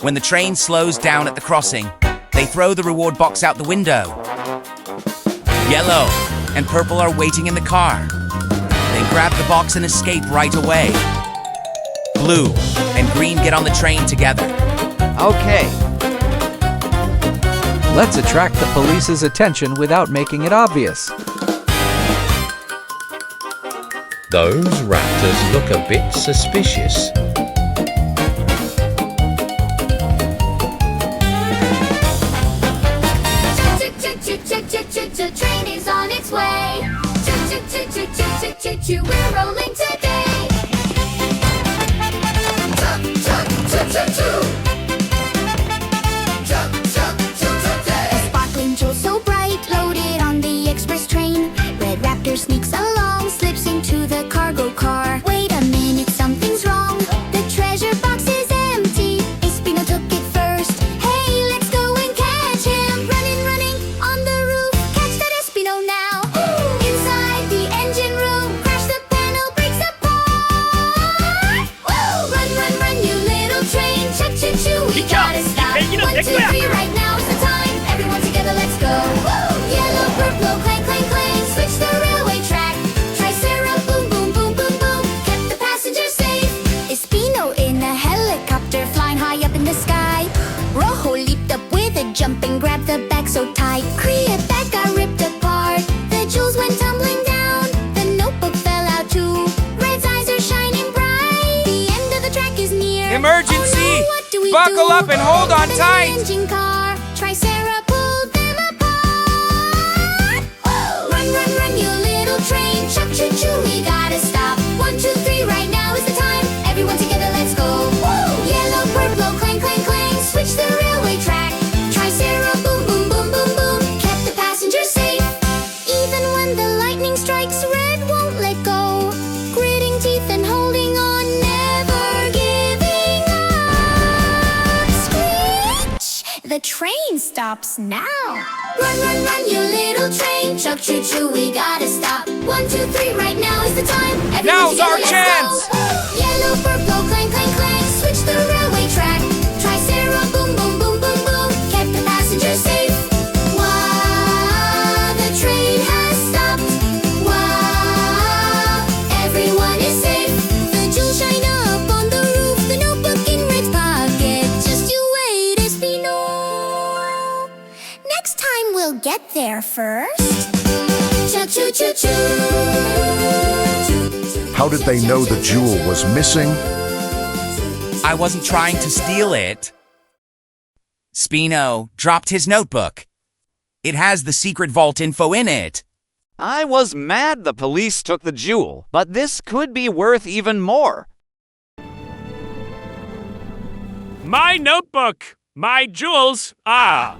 When the train slows down at the crossing, they throw the reward box out the window. Yellow and Purple are waiting in the car. They grab the box and escape right away. Blue and Green get on the train together. Okay. Let's attract the police's attention without making it obvious. Those raptors look a bit suspicious. Train is on its way. Choo-choo-choo-choo-choo-choo-choo, we're rolling today. Choo-choo-choo-choo-choo. Choo-choo-choo-choo-choo. Sparkling jewels so bright, loaded on the express train. Red Raptor sneaks along, slips into the cargo car. Wait a minute, something's wrong. The treasure box is empty. Espino took it first. Hey, let's go and catch him. Running, running on the roof. Catch that Espino now. Inside the engine room, crash the panel, breaks apart. Run, run, run, you little train. Choo, choo, choo, we gotta stop. 1, 2, 3, right now is the time. Everyone together, let's go. Yelo Purplo, clang, clang, clang. Switch the railway track. Tricera, boom, boom, boom, boom, boom. Kept the passengers safe. Espino in a helicopter, flying high up in the sky. Rojo leaped up with a jump and grabbed the bag so tight. Korea bag got ripped apart. The jewels went tumbling down. The notebook fell out too. Red's eyes are shining bright. The end of the track is near. Emergency! Oh no, what do we Buckle do? up and hold on The tight. engine car. Tricera pulled them apart. Run, run, run, you little train. Choo, choo, choo, we gotta stop. 1, 2, 3, right now is the time. Everyone together, let's go. Yelo Purplo, clang, clang, clang. Switch the railway track. Tricera, boom, boom, boom, boom, boom. Kept the passengers safe. Even when the lightning strikes, Red won't let go. Gritting teeth and holding on, never giving up. Screech! The train stops now. Run, run, run, you little train. Chug, choo, choo, we gotta stop. 1, 2, 3, right now is the time. Everyone Now's together, our let's chance. go. Yelo Purplo, clang, clang, clang. Switch the railway track. Tricera, boom, boom, boom, boom, boom. Kept the passengers safe. Wow, the train has stopped. Wow, everyone is safe. The jewels shine up on the roof. The notebook in Red's pocket. Just you wait, Espino. Next time we'll get there first. Choo, choo, choo, choo. How did they know the jewel was missing? I wasn't trying to steal it. Espino dropped his notebook. It has the secret vault info in it. I was mad the police took the jewel, but this could be worth even more. My notebook! My jewels! Ah!